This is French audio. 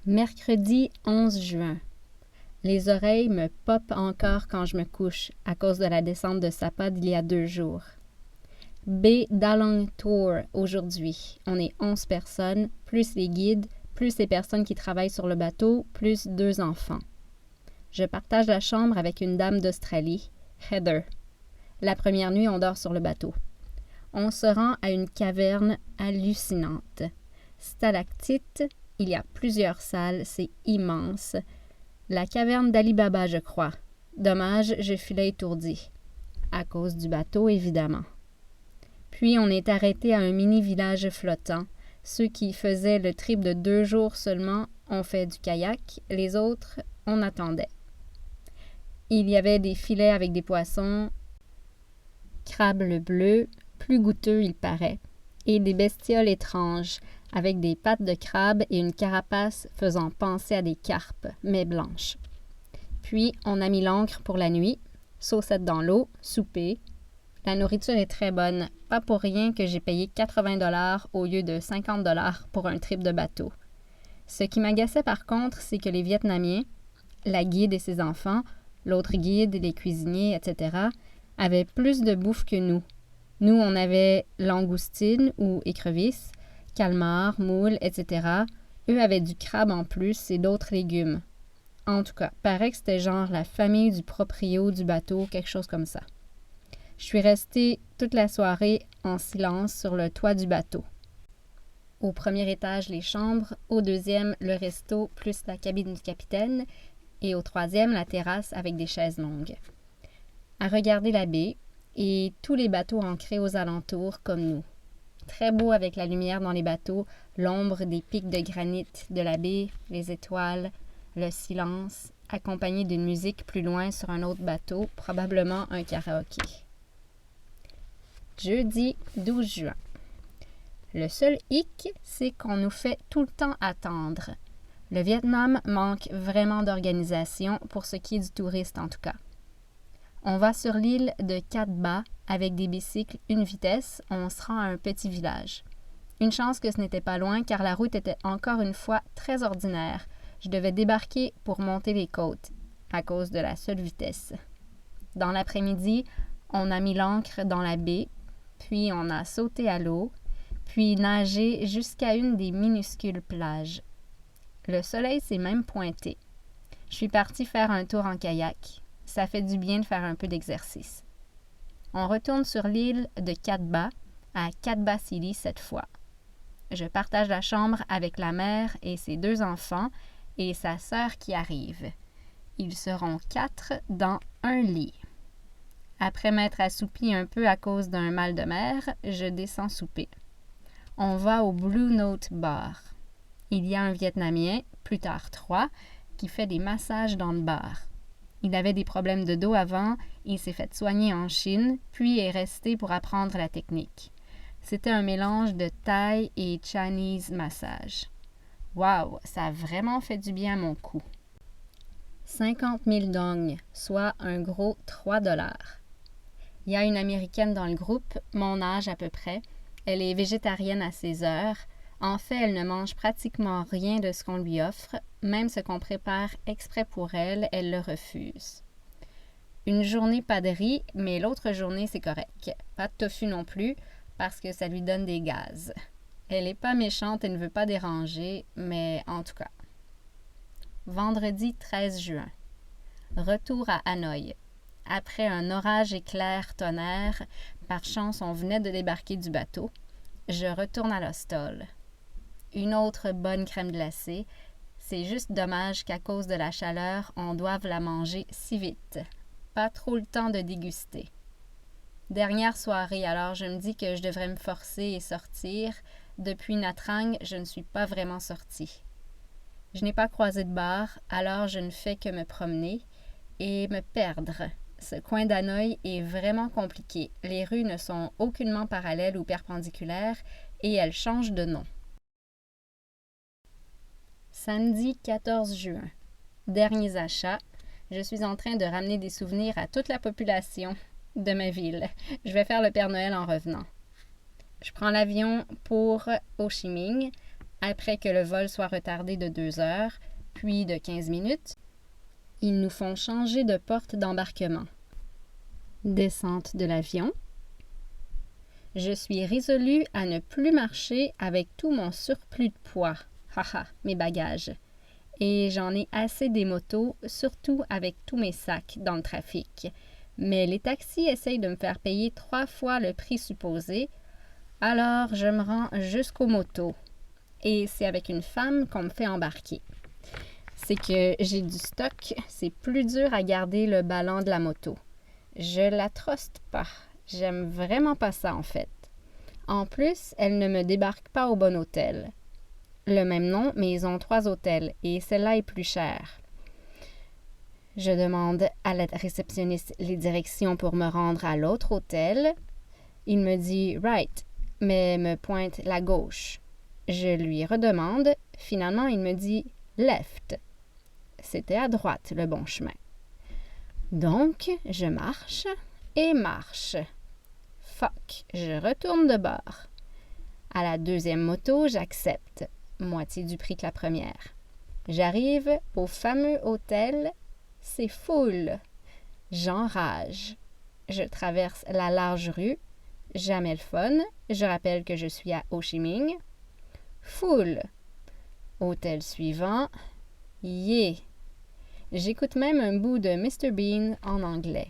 Mercredi 11 juin. Les oreilles me popent encore quand je me couche à cause de la descente de Sapa d'il y a 2 jours. Baie d'Along Tour aujourd'hui. On est 11 personnes, plus les guides, plus les personnes qui travaillent sur le bateau, plus 2 enfants. Je partage la chambre avec une dame d'Australie, Heather. La première nuit, on dort sur le bateau. On se rend à une caverne hallucinante. Stalactites, il y a plusieurs salles, c'est immense. La caverne d'Ali Baba, je crois. Dommage, je filais étourdi. À cause du bateau, évidemment. Puis on est arrêté à un mini-village flottant. Ceux qui faisaient le trip de 2 jours seulement ont fait du kayak, les autres, on attendait. Il y avait des filets avec des poissons, crabes bleus, plus goûteux il paraît, et des bestioles étranges, avec des pattes de crabe et une carapace faisant penser à des carpes, mais blanches. Puis on a mis l'ancre pour la nuit, saucettes dans l'eau, souper. La nourriture est très bonne, pas pour rien que j'ai payé 80$ au lieu de 50$ pour un trip de bateau. Ce qui m'agaçait par contre, c'est que les Vietnamiens, la guide et ses enfants, l'autre guide, les cuisiniers, etc., avaient plus de bouffe que nous. Nous, on avait langoustine ou écrevisses, calmars, moules, etc. Eux avaient du crabe en plus et d'autres légumes. En tout cas, paraît que c'était genre la famille du proprio du bateau, quelque chose comme ça. Je suis restée toute la soirée en silence sur le toit du bateau. Au premier étage, les chambres, au deuxième, le resto plus la cabine du capitaine et au troisième, la terrasse avec des chaises longues. À regarder la baie et tous les bateaux ancrés aux alentours comme nous. Très beau avec la lumière dans les bateaux, l'ombre des pics de granit de la baie, les étoiles, le silence, accompagné d'une musique plus loin sur un autre bateau, probablement un karaoké. Jeudi 12 juin. Le seul hic, c'est qu'on nous fait tout le temps attendre. Le Vietnam manque vraiment d'organisation pour ce qui est du touriste en tout cas. On va sur l'île de Cat Ba avec des bicycles une vitesse, on se rend à un petit village. Une chance que ce n'était pas loin car la route était encore une fois très ordinaire. Je devais débarquer pour monter les côtes à cause de la seule vitesse. Dans l'après-midi, on a mis l'ancre dans la baie, puis on a sauté à l'eau, puis nagé jusqu'à une des minuscules plages. Le soleil s'est même pointé. Je suis partie faire un tour en kayak. Ça fait du bien de faire un peu d'exercice. On retourne sur l'île de Cat Ba, à Cat Ba City cette fois. Je partage la chambre avec la mère et ses 2 enfants et sa sœur qui arrive. Ils seront 4 dans un lit. Après m'être assoupie un peu à cause d'un mal de mer, je descends souper. On va au Blue Note Bar. Il y a un Vietnamien, plus tard 3, qui fait des massages dans le bar. Il avait des problèmes de dos avant, il s'est fait soigner en Chine, puis est resté pour apprendre la technique. C'était un mélange de Thaï et Chinese massage. Waouh, ça a vraiment fait du bien à mon cou. 50 000 dong, soit un gros 3$. Il y a une Américaine dans le groupe, mon âge à peu près. Elle est végétarienne à ses heures. En fait, elle ne mange pratiquement rien de ce qu'on lui offre. Même ce qu'on prépare exprès pour elle, elle le refuse. Une journée pas de riz, mais l'autre journée c'est correct. Pas de tofu non plus, parce que ça lui donne des gaz. Elle est pas méchante et ne veut pas déranger, mais en tout cas. Vendredi 13 juin. Retour à Hanoï. Après un orage éclair-tonnerre, par chance on venait de débarquer du bateau, je retourne à l'hostel. Une autre bonne crème glacée. C'est juste dommage qu'à cause de la chaleur, on doive la manger si vite. Pas trop le temps de déguster. Dernière soirée, alors je me dis que je devrais me forcer et sortir. Depuis Nha Trang, je ne suis pas vraiment sortie. Je n'ai pas croisé de bar, alors je ne fais que me promener et me perdre. Ce coin d'Hanoï est vraiment compliqué. Les rues ne sont aucunement parallèles ou perpendiculaires et elles changent de nom. Samedi 14 juin. Derniers achats. Je suis en train de ramener des souvenirs à toute la population de ma ville. Je vais faire le Père Noël en revenant. Je prends l'avion pour Ho Chi Minh. Après que le vol soit retardé de 2 heures, puis de 15 minutes, ils nous font changer de porte d'embarquement. Descente de l'avion. Je suis résolue à ne plus marcher avec tout mon surplus de poids. Haha, mes bagages. Et j'en ai assez des motos, surtout avec tous mes sacs dans le trafic. Mais les taxis essayent de me faire payer 3 fois le prix supposé, alors je me rends jusqu'aux motos. Et c'est avec une femme qu'on me fait embarquer. C'est que j'ai du stock, c'est plus dur à garder le ballon de la moto. Je la truste pas. J'aime vraiment pas ça, en fait. En plus, elle ne me débarque pas au bon hôtel. Le même nom, mais ils ont 3 hôtels et celle-là est plus chère. Je demande à la réceptionniste les directions pour me rendre à l'autre hôtel. Il me dit « right », mais me pointe la gauche. Je lui redemande. Finalement, il me dit « left ». C'était à droite, le bon chemin. Donc, je marche et marche. Fuck, je retourne de bord. À la deuxième moto, j'accepte. Moitié du prix que la première. J'arrive au fameux hôtel. C'est full. J'enrage. Je traverse la large rue. Jamais le fun. Je rappelle que je suis à Ho Chi Minh. Full. Hôtel suivant. Yeah. J'écoute même un bout de Mr. Bean en anglais.